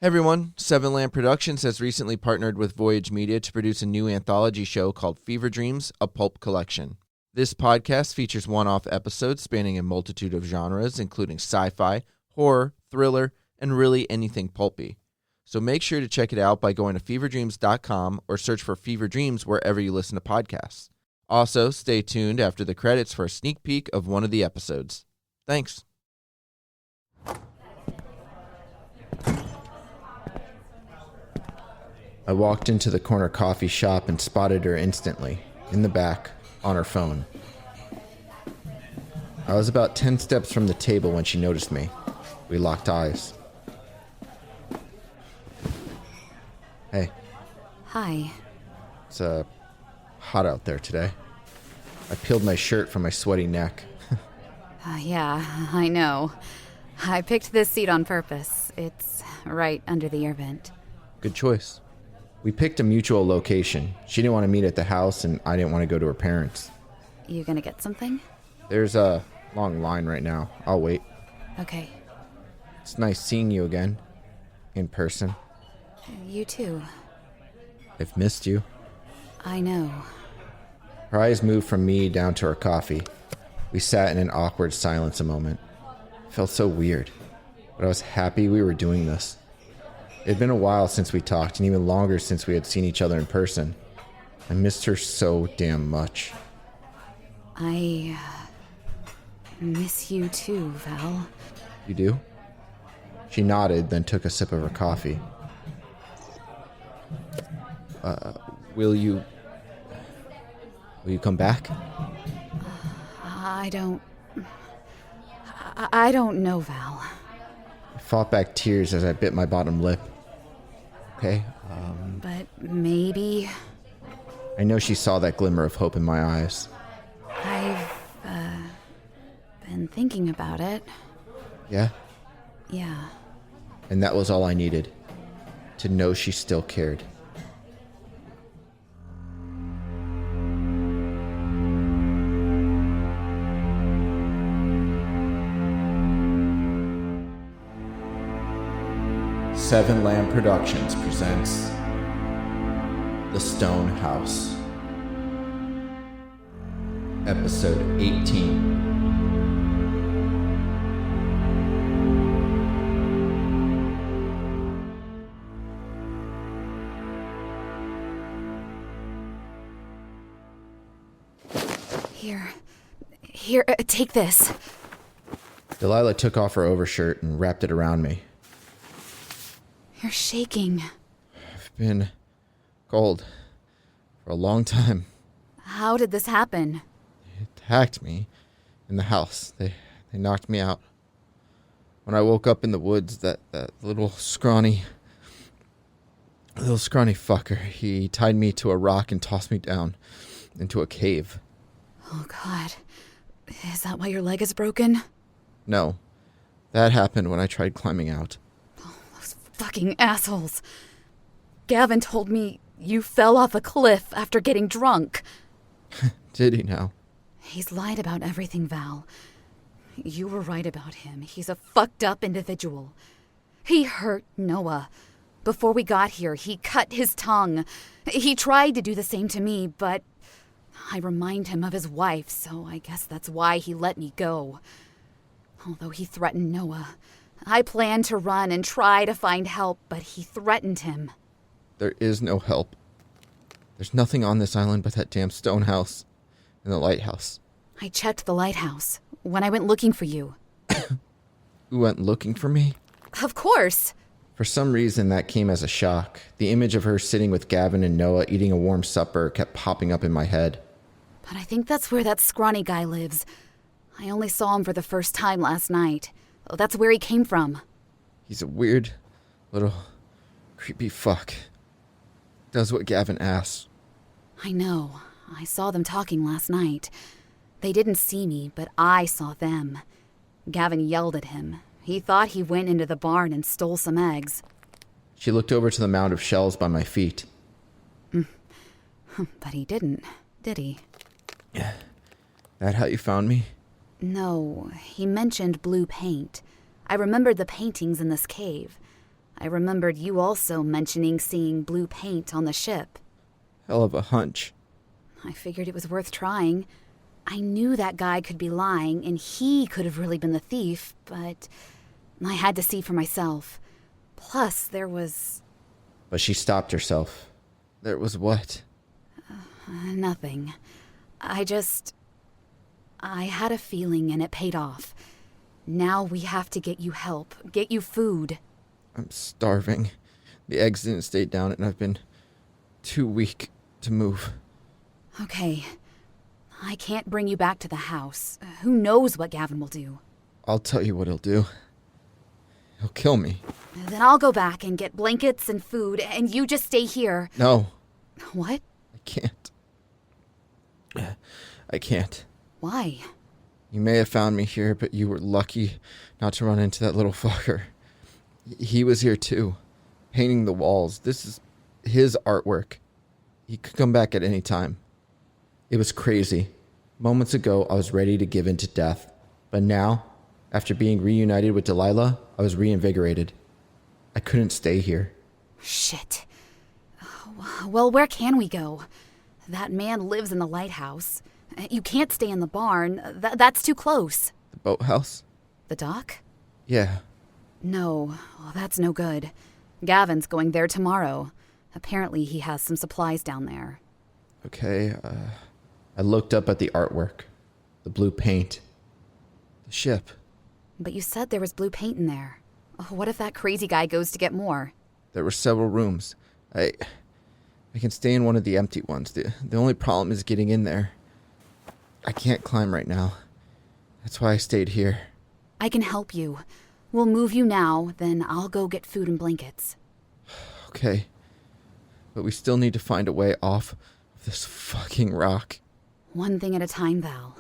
Hey everyone, Seven Lamp Productions has recently partnered with Voyage Media to produce a new anthology show called Fever Dreams, a Pulp Collection. This podcast features one-off episodes spanning a multitude of genres, including sci-fi, horror, thriller, and really anything pulpy. So make sure to check it out by going to feverdreams.com or search for Fever Dreams wherever you listen to podcasts. Also, stay tuned after the credits for a sneak peek of one of the episodes. Thanks. I walked into the corner coffee shop and spotted her instantly, in the back, on her phone. I was about 10 steps from the table when she noticed me. We locked eyes. Hey. Hi. It's hot out there today. I peeled my shirt from my sweaty neck. Yeah, I know. I picked this seat on purpose. It's right under the air vent. Good choice. We picked a mutual location. She didn't want to meet at the house, and I didn't want to go to her parents. You gonna get something? There's a long line right now. I'll wait. Okay. It's nice seeing you again. In person. You too. I've missed you. I know. Her eyes moved from me down to her coffee. We sat in an awkward silence a moment. It felt so weird, but I was happy we were doing this. It had been a while since we talked, and even longer since we had seen each other in person. I missed her so damn much. I miss you too, Val. You do? She nodded, then took a sip of her coffee. Will you come back? I don't know, Val. I fought back tears as I bit my bottom lip. Okay, But maybe... I know she saw that glimmer of hope in my eyes. I've, been thinking about it. Yeah? Yeah. And that was all I needed. To know she still cared. Seven Lamb Productions presents The Stone House, Episode 18. Here, take this. Delilah took off her overshirt and wrapped it around me. You're shaking. I've been cold for a long time. How did this happen? They attacked me in the house. They knocked me out. When I woke up in the woods, that little scrawny fucker, he tied me to a rock and tossed me down into a cave. Oh, God. Is that why your leg is broken? No. That happened when I tried climbing out. Those fucking assholes. Gavin told me you fell off a cliff after getting drunk. Did he now? He's lied about everything, Val. You were right about him. He's a fucked up individual. He hurt Noah. Before we got here, he cut his tongue. He tried to do the same to me, but I remind him of his wife, so I guess that's why he let me go. Although he threatened Noah, I planned to run and try to find help, but he threatened him. There is no help. There's nothing on this island but that damn stone house and the lighthouse. I checked the lighthouse when I went looking for you. You went looking for me? Of course. For some reason, that came as a shock. The image of her sitting with Gavin and Noah eating a warm supper kept popping up in my head. But I think that's where that scrawny guy lives. I only saw him for the first time last night. That's where he came from. He's a weird, little, creepy fuck. Does what Gavin asks. I know. I saw them talking last night. They didn't see me, but I saw them. Gavin yelled at him. He thought he went into the barn and stole some eggs. She looked over to the mound of shells by my feet. But he didn't, did he? That how you found me? No, he mentioned blue paint. I remembered the paintings in this cave. I remembered you also mentioning seeing blue paint on the ship. Hell of a hunch. I figured it was worth trying. I knew that guy could be lying, and he could have really been the thief, but I had to see for myself. Plus, there was... But she stopped herself. There was what? Nothing. I had a feeling, and it paid off. Now we have to get you help, get you food. I'm starving. The eggs didn't stay down, and I've been too weak to move. Okay. I can't bring you back to the house. Who knows what Gavin will do? I'll tell you what he'll do. He'll kill me. Then I'll go back and get blankets and food, and you just stay here. No. What? I can't. I can't. Why? You may have found me here, but you were lucky not to run into that little fucker. He was here too, painting the walls. This is his artwork. He could come back at any time. It was crazy. Moments ago, I was ready to give in to death. But now, after being reunited with Delilah, I was reinvigorated. I couldn't stay here. Shit. Well, where can we go? That man lives in the lighthouse. You can't stay in the barn. That's too close. The boathouse? The dock? Yeah. No, that's no good. Gavin's going there tomorrow. Apparently he has some supplies down there. Okay, I looked up at the artwork. The blue paint. The ship. But you said there was blue paint in there. What if that crazy guy goes to get more? There were several rooms. I can stay in one of the empty ones. The only problem is getting in there. I can't climb right now. That's why I stayed here. I can help you. We'll move you now, then I'll go get food and blankets. Okay. But we still need to find a way off of this fucking rock. One thing at a time, Val.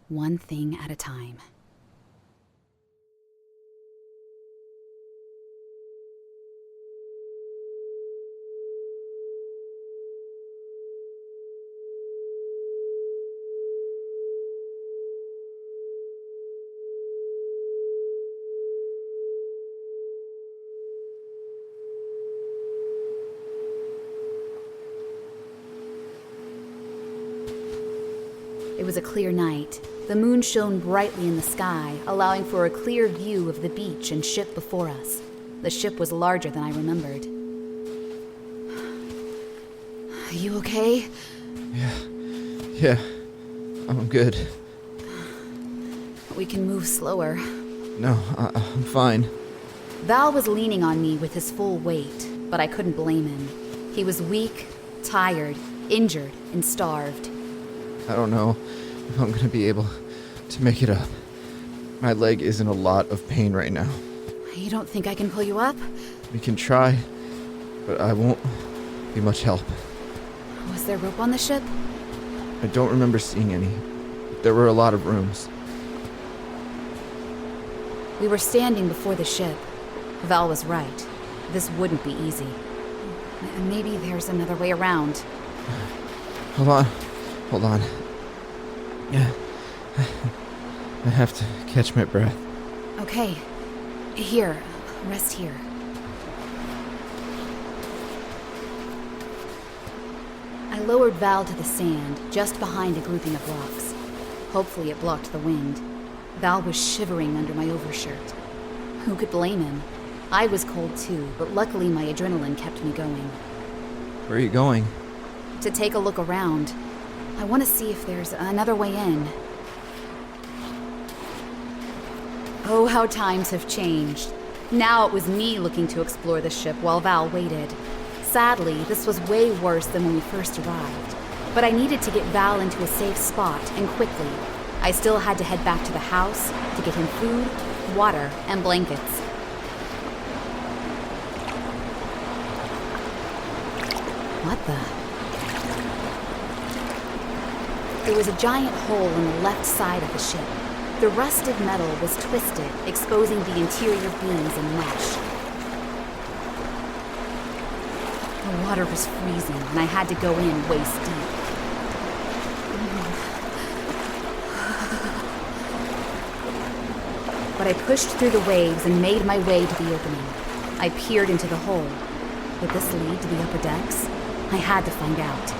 One thing at a time. It was a clear night. The moon shone brightly in the sky, allowing for a clear view of the beach and ship before us. The ship was larger than I remembered. You okay? Yeah. I'm good. We can move slower. No, I'm fine. Val was leaning on me with his full weight, but I couldn't blame him. He was weak, tired, injured, and starved. I don't know if I'm going to be able to make it up. My leg is in a lot of pain right now. You don't think I can pull you up? We can try, but I won't be much help. Was there rope on the ship? I don't remember seeing any. There were a lot of rooms. We were standing before the ship. Val was right. This wouldn't be easy. Maybe there's another way around. Hold on. Yeah. I have to catch my breath. Okay. Here. Rest here. I lowered Val to the sand, just behind a grouping of rocks. Hopefully it blocked the wind. Val was shivering under my overshirt. Who could blame him? I was cold too, but luckily my adrenaline kept me going. Where are you going? To take a look around. I want to see if there's another way in. Oh, how times have changed. Now it was me looking to explore the ship while Val waited. Sadly, this was way worse than when we first arrived. But I needed to get Val into a safe spot, and quickly. I still had to head back to the house to get him food, water, and blankets. What the? There was a giant hole in the left side of the ship. The rusted metal was twisted, exposing the interior beams and mesh. The water was freezing, and I had to go in waist deep. But I pushed through the waves and made my way to the opening. I peered into the hole. Would this lead to the upper decks? I had to find out.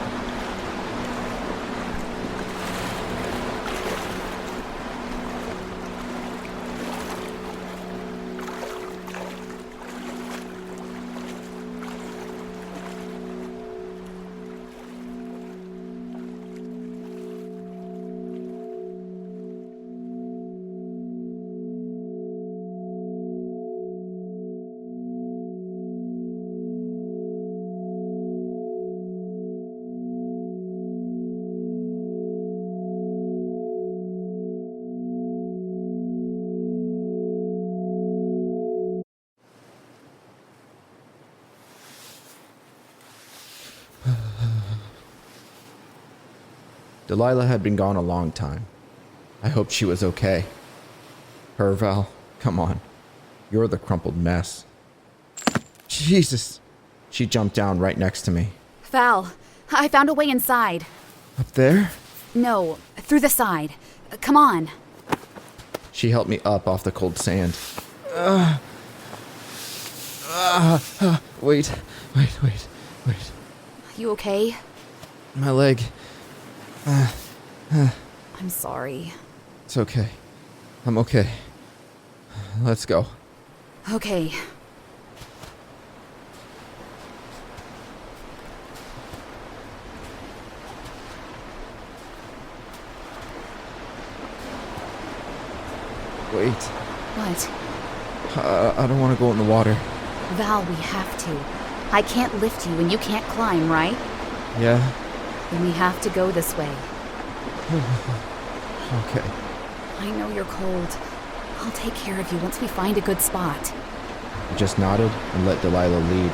Delilah had been gone a long time. I hoped she was okay. Her, Val, come on. You're the crumpled mess. Jesus! She jumped down right next to me. Val, I found a way inside. Up there? No, through the side. Come on. She helped me up off the cold sand. Wait. You okay? My leg. I'm sorry. It's okay. I'm okay. Let's go. Okay. Wait. What? I don't want to go in the water. Val, we have to. I can't lift you and you can't climb, right? Yeah? Then we have to go this way. Okay. I know you're cold. I'll take care of you once we find a good spot. I just nodded and let Delilah lead.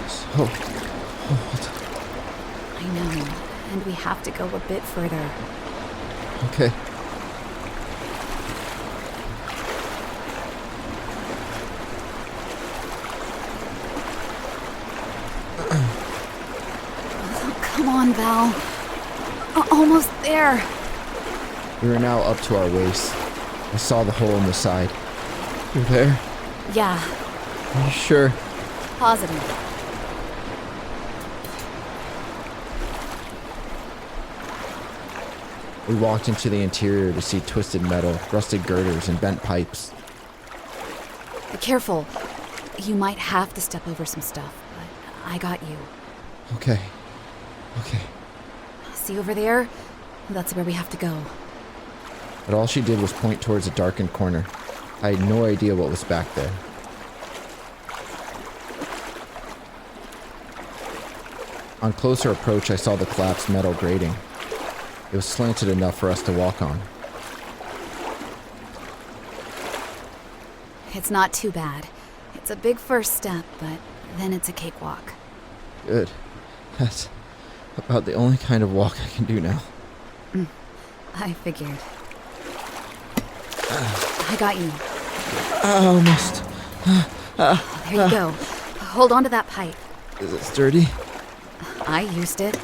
It's so cold. I know, and we have to go a bit further. Okay. Come on, Val. Almost there. We were now up to our waists. I saw the hole in the side. You're there? Yeah, Are you sure? positive. We walked into the interior to see twisted metal, rusted girders, and bent pipes. Be careful. You might have to step over some stuff, but I got you. Okay. See over there? That's where we have to go. But all she did was point towards a darkened corner. I had no idea what was back there. On closer approach, I saw the collapsed metal grating. It was slanted enough for us to walk on. It's not too bad. It's a big first step, but then it's a cakewalk. Good. That's about the only kind of walk I can do now. I figured. I got you. Almost. There you go. Hold on to that pipe. Is it sturdy? I used it.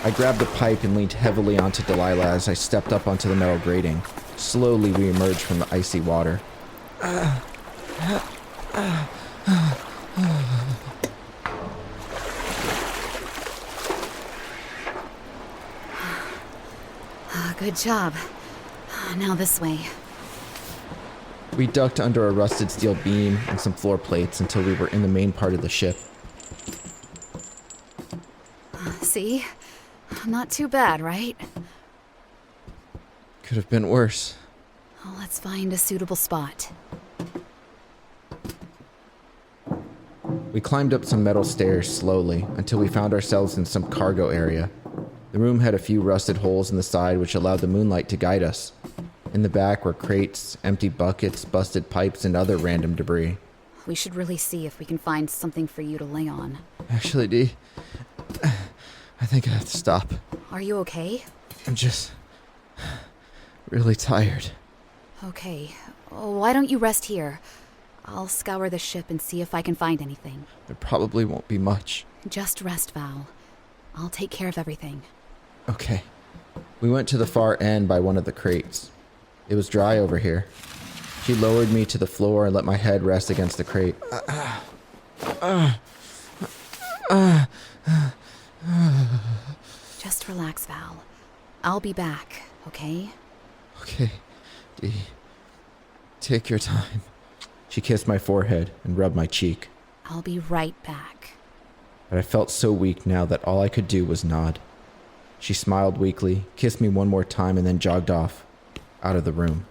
I grabbed the pipe and leaned heavily onto Delilah as I stepped up onto the metal grating. Slowly, we emerged from the icy water. Good job. Now this way. We ducked under a rusted steel beam and some floor plates until we were in the main part of the ship. See? Not too bad, right? Could have been worse. Well, let's find a suitable spot. We climbed up some metal stairs slowly until we found ourselves in some cargo area. The room had a few rusted holes in the side which allowed the moonlight to guide us. In the back were crates, empty buckets, busted pipes, and other random debris. We should really see if we can find something for you to lay on. Actually, Dee, I think I have to stop. Are you okay? I'm just really tired. Okay. Why don't you rest here? I'll scour the ship and see if I can find anything. There probably won't be much. Just rest, Val. I'll take care of everything. Okay. We went to the far end by one of the crates. It was dry over here. She lowered me to the floor and let my head rest against the crate. Just relax, Val. I'll be back, okay? Okay, Dee. Take your time. She kissed my forehead and rubbed my cheek. I'll be right back. But I felt so weak now that all I could do was nod. She smiled weakly, kissed me one more time, and then jogged off, out of the room.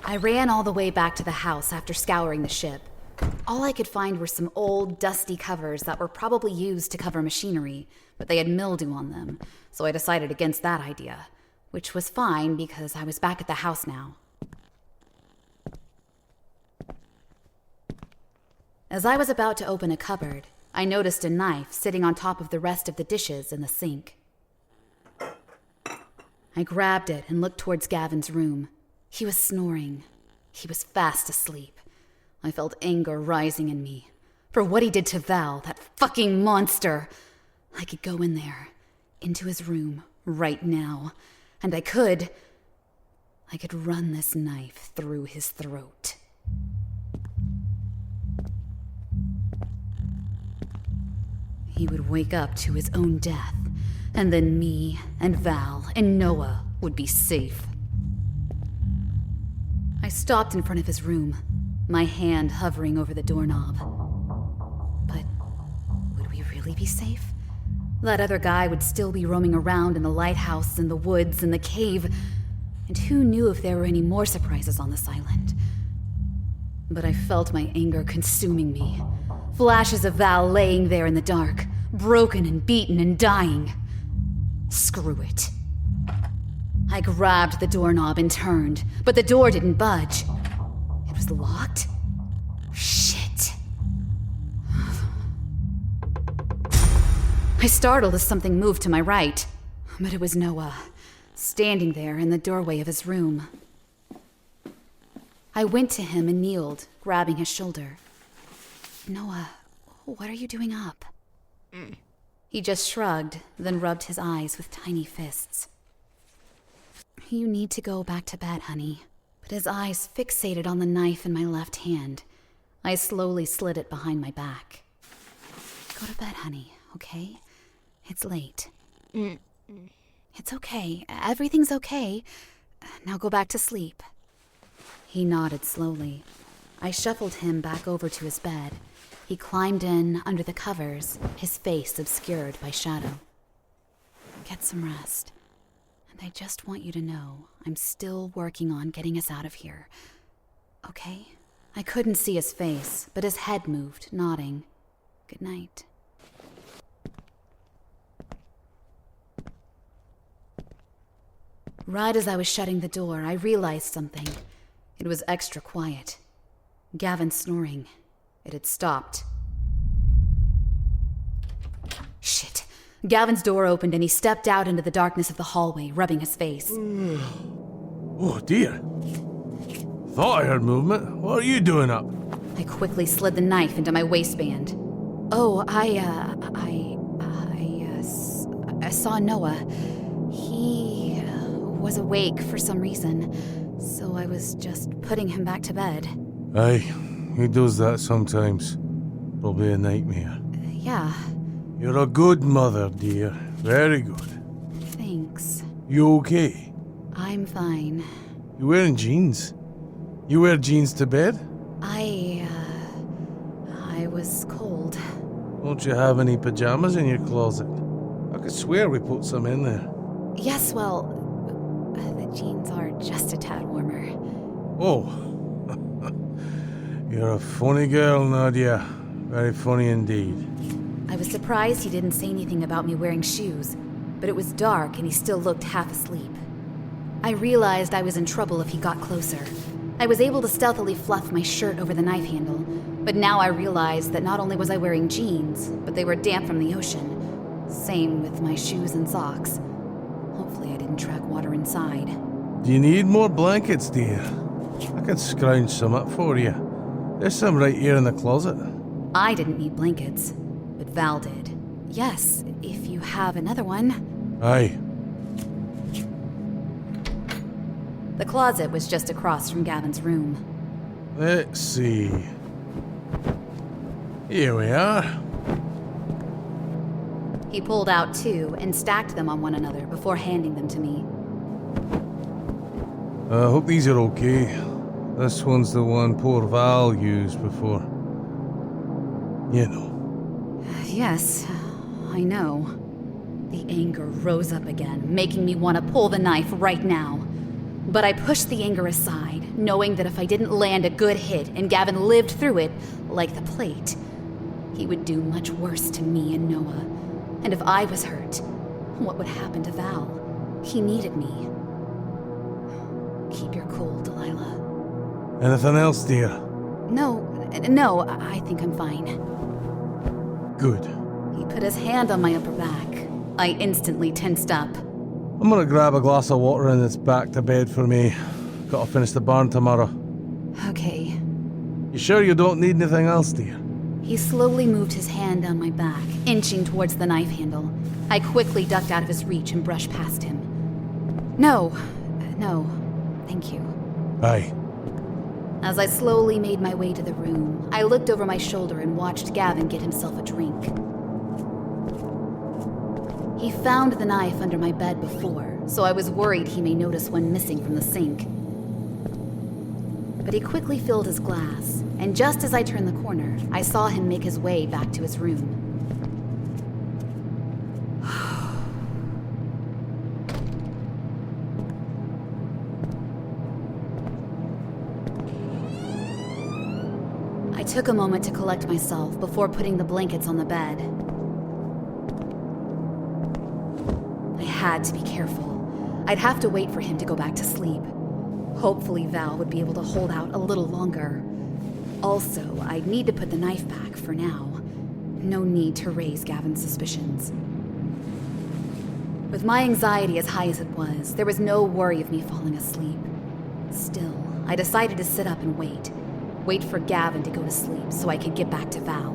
I ran all the way back to the house after scouring the ship. All I could find were some old, dusty covers that were probably used to cover machinery, but they had mildew on them, so I decided against that idea, which was fine because I was back at the house now. As I was about to open a cupboard, I noticed a knife sitting on top of the rest of the dishes in the sink. I grabbed it and looked towards Gavin's room. He was snoring. He was fast asleep. I felt anger rising in me. For what he did to Val, that fucking monster. I could go in there, into his room, right now. And I could run this knife through his throat. He would wake up to his own death, and then me and Val and Noah would be safe. I stopped in front of his room, my hand hovering over the doorknob. But would we really be safe? That other guy would still be roaming around in the lighthouse, in the woods, in the cave, and who knew if there were any more surprises on this island? But I felt my anger consuming me. Flashes of Val laying there in the dark, broken and beaten and dying. Screw it. I grabbed the doorknob and turned, but the door didn't budge. It was locked? Shit. I startled as something moved to my right, but it was Noah, standing there in the doorway of his room. I went to him and kneeled, grabbing his shoulder. Noah, what are you doing up? He just shrugged, then rubbed his eyes with tiny fists. You need to go back to bed, honey. But his eyes fixated on the knife in my left hand. I slowly slid it behind my back. Go to bed, honey, okay? It's late. It's okay. Everything's okay. Now go back to sleep. He nodded slowly. I shuffled him back over to his bed. He climbed in under the covers, his face obscured by shadow. Get some rest. And I just want you to know I'm still working on getting us out of here. Okay? I couldn't see his face, but his head moved, nodding. Good night. Right as I was shutting the door, I realized something. It was extra quiet. Gavin's snoring. It had stopped. Shit. Gavin's door opened and he stepped out into the darkness of the hallway, rubbing his face. Oh, dear. Thought I heard movement. What are you doing up? I quickly slid the knife into my waistband. Oh, I saw Noah. He was awake for some reason, so I was just putting him back to bed. Aye, he does that sometimes. Probably a nightmare. Yeah. You're a good mother, dear. Very good. Thanks. You okay? I'm fine. You wearing jeans? You wear jeans to bed? I was cold. Don't you have any pajamas in your closet? I could swear we put some in there. Yes, well, Jeans are just a tad warmer. Oh. You're a funny girl, Nadia. Very funny indeed. I was surprised he didn't say anything about me wearing shoes, but it was dark and he still looked half asleep. I realized I was in trouble if he got closer. I was able to stealthily fluff my shirt over the knife handle, but now I realized that not only was I wearing jeans, but they were damp from the ocean. Same with my shoes and socks. Hopefully I didn't track water inside. Do you need more blankets, dear? I can scrounge some up for you. There's some right here in the closet. I didn't need blankets, but Val did. Yes, if you have another one. Aye. The closet was just across from Gavin's room. Let's see. Here we are. He pulled out two and stacked them on one another before handing them to me. I hope these are okay. This one's the one poor Val used before. You know. Yes, I know. The anger rose up again, making me want to pull the knife right now. But I pushed the anger aside, knowing that if I didn't land a good hit and Gavin lived through it, like the plate, he would do much worse to me and Noah. And if I was hurt, what would happen to Val? He needed me. Keep your cool, Delilah. Anything else, dear? No, I think I'm fine. Good. He put his hand on my upper back. I instantly tensed up. I'm gonna grab a glass of water and it's back to bed for me. Gotta finish the barn tomorrow. Okay. You sure you don't need anything else, dear? He slowly moved his hand down my back, inching towards the knife handle. I quickly ducked out of his reach and brushed past him. No, thank you. Aye. As I slowly made my way to the room, I looked over my shoulder and watched Gavin get himself a drink. He found the knife under my bed before, so I was worried he may notice one missing from the sink. But he quickly filled his glass, and just as I turned the corner, I saw him make his way back to his room. I took a moment to collect myself before putting the blankets on the bed. I had to be careful. I'd have to wait for him to go back to sleep. Hopefully Val would be able to hold out a little longer. Also, I'd need to put the knife back for now. No need to raise Gavin's suspicions. With my anxiety as high as it was, there was no worry of me falling asleep. Still, I decided to sit up and wait. Wait for Gavin to go to sleep so I could get back to Val.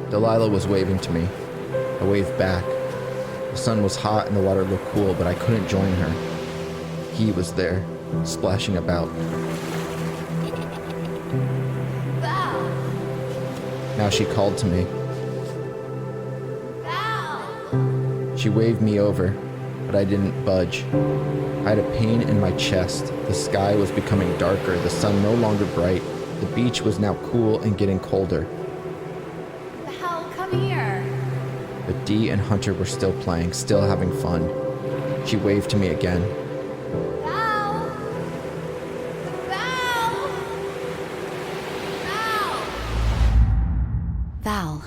Delilah was waving to me. I waved back. The sun was hot and the water looked cool, but I couldn't join her. He was there, splashing about. Val! Now she called to me. Val! She waved me over, but I didn't budge. I had a pain in my chest. The sky was becoming darker, the sun no longer bright. The beach was now cool and getting colder. Val, come here! But Dee and Hunter were still playing, still having fun. She waved to me again. Val! Val! Val!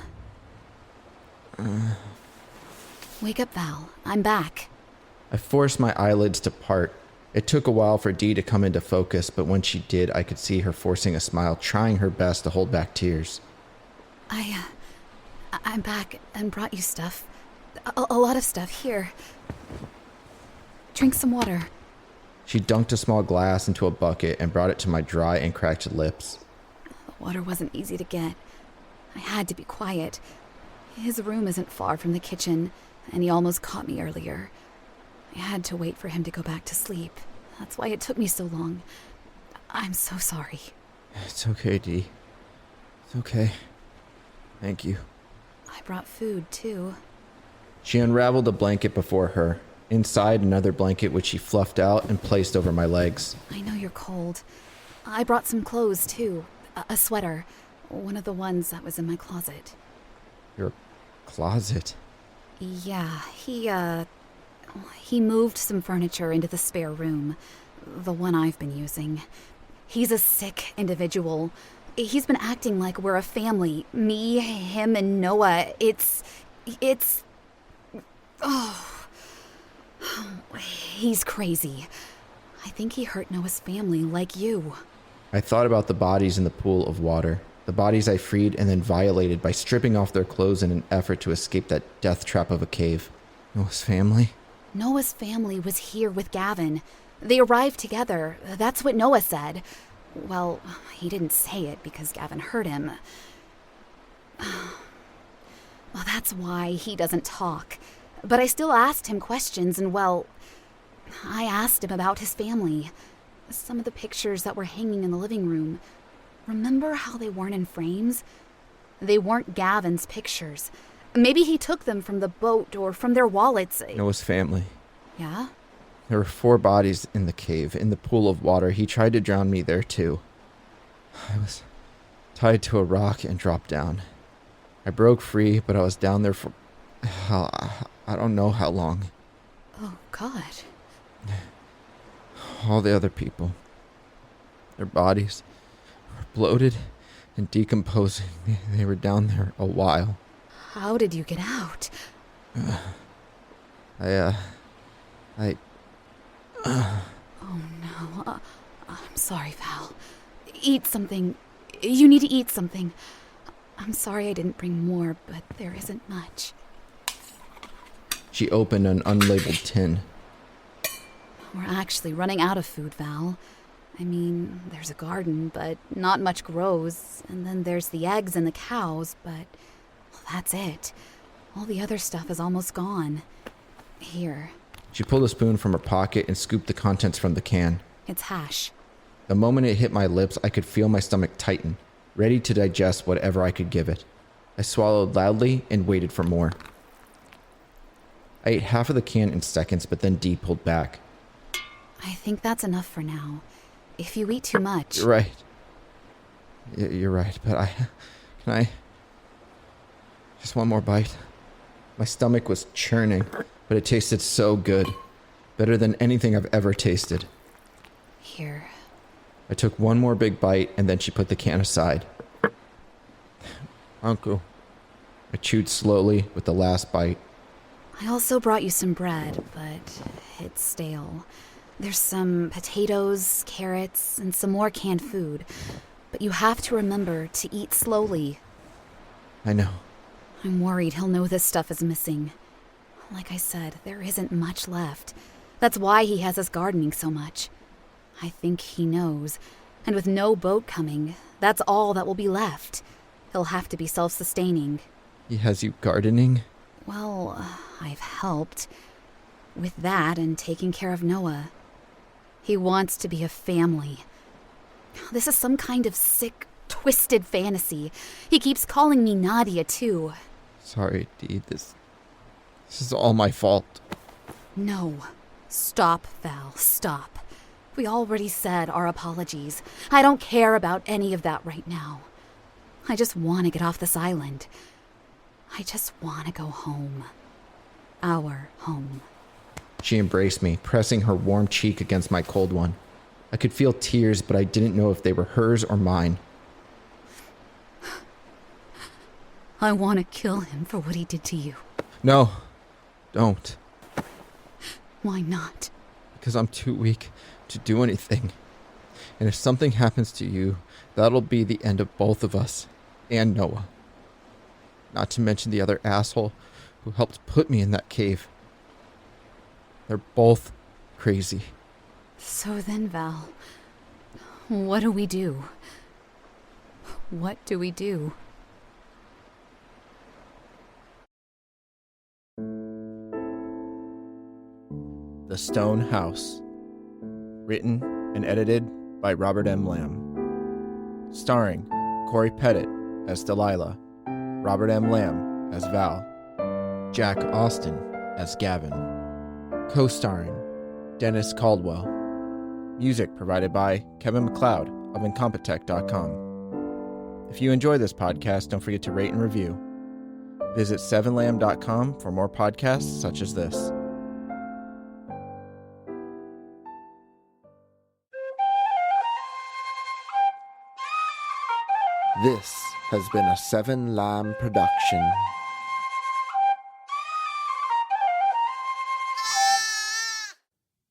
Val. Wake up, Val. I'm back. I forced my eyelids to part. It took a while for Dee to come into focus, but when she did, I could see her forcing a smile, trying her best to hold back tears. I'm back and brought you stuff. A lot of stuff. Here. Drink some water. She dunked a small glass into a bucket and brought it to my dry and cracked lips. The water wasn't easy to get. I had to be quiet. His room isn't far from the kitchen, and he almost caught me earlier. I had to wait for him to go back to sleep. That's why it took me so long. I'm so sorry. It's okay, Dee. It's okay. Thank you. I brought food, too. She unraveled a blanket before her. Inside, another blanket which she fluffed out and placed over my legs. I know you're cold. I brought some clothes, too. A sweater. One of the ones that was in my closet. Your closet? Yeah, he moved some furniture into the spare room. The one I've been using. He's a sick individual. He's been acting like we're a family. Me, him, and Noah. It's... Oh. He's crazy. I think he hurt Noah's family like you. I thought about the bodies in the pool of water. The bodies I freed and then violated by stripping off their clothes in an effort to escape that death trap of a cave. Noah's family? Noah's family was here with Gavin. They arrived together. That's what Noah said. Well, he didn't say it because Gavin heard him. Well, that's why he doesn't talk. But I still asked him questions, and well, I asked him about his family. Some of the pictures that were hanging in the living room. Remember how they weren't in frames? They weren't Gavin's pictures. Maybe he took them from the boat or from their wallets. Noah's family. Yeah? There were 4 bodies in the cave, in the pool of water. He tried to drown me there, too. I was tied to a rock and dropped down. I broke free, but I was down there for... I don't know how long. Oh, God. All the other people. Their bodies were bloated and decomposing. They were down there a while. How did you get out? Oh, no. I'm sorry, Val. Eat something. You need to eat something. I'm sorry I didn't bring more, but there isn't much. She opened an unlabeled tin. We're actually running out of food, Val. I mean, there's a garden, but not much grows. And then there's the eggs and the cows, but well, that's it. All the other stuff is almost gone. Here. She pulled a spoon from her pocket and scooped the contents from the can. It's hash. The moment it hit my lips, I could feel my stomach tighten, ready to digest whatever I could give it. I swallowed loudly and waited for more. I ate half of the can in seconds, but then Dee pulled back. I think that's enough for now. If you eat too much... You're right. You're right, but Can I... Just one more bite? My stomach was churning, but it tasted so good. Better than anything I've ever tasted. Here. I took one more big bite, and then she put the can aside. Uncle. I chewed slowly with the last bite. I also brought you some bread, but it's stale. There's some potatoes, carrots, and some more canned food. But you have to remember to eat slowly. I know. I'm worried he'll know this stuff is missing. Like I said, there isn't much left. That's why he has us gardening so much. I think he knows. And with no boat coming, that's all that will be left. He'll have to be self-sustaining. He has you gardening? Well, I've helped. With that and taking care of Noah. He wants to be a family. This is some kind of sick, twisted fantasy. He keeps calling me Nadia, too. Sorry, Dee. This is all my fault. No. Stop, Val. Stop. We already said our apologies. I don't care about any of that right now. I just want to get off this island. I just want to go home. Our home. She embraced me, pressing her warm cheek against my cold one. I could feel tears, but I didn't know if they were hers or mine. I want to kill him for what he did to you. No, don't. Why not? Because I'm too weak to do anything. And if something happens to you, that'll be the end of both of us and Noah. Not to mention the other asshole who helped put me in that cave. They're both crazy. So then, Val, what do we do? What do we do? The Stone House. Written and edited by Robert M. Lamb. Starring Corey Pettit as Delilah, Robert M. Lamb as Val, Jack Austin as Gavin, co-starring Dennis Caldwell. Music provided by Kevin MacLeod of Incompetech.com. If you enjoy this podcast, don't forget to rate and review. Visit 7lamb.com for more podcasts such as this. This has been a 7-Lamb production.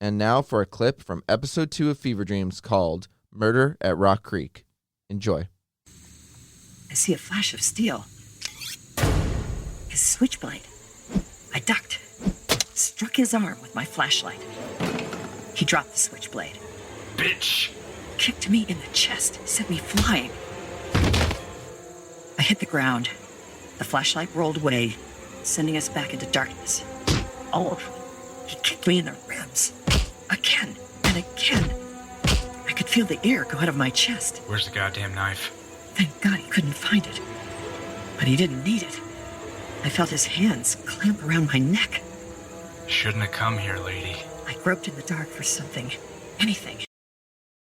And now for a clip from episode 2 of Fever Dreams called Murder at Rock Creek. Enjoy. I see a flash of steel. His switchblade. I ducked. Struck his arm with my flashlight. He dropped the switchblade. Bitch! Kicked me in the chest, sent me flying. I hit the ground. The flashlight rolled away, sending us back into darkness. Oh, he kicked me in the ribs. Again and again. I could feel the air go out of my chest. Where's the goddamn knife? Thank God he couldn't find it. But he didn't need it. I felt his hands clamp around my neck. Shouldn't have come here, lady. I groped in the dark for something. Anything.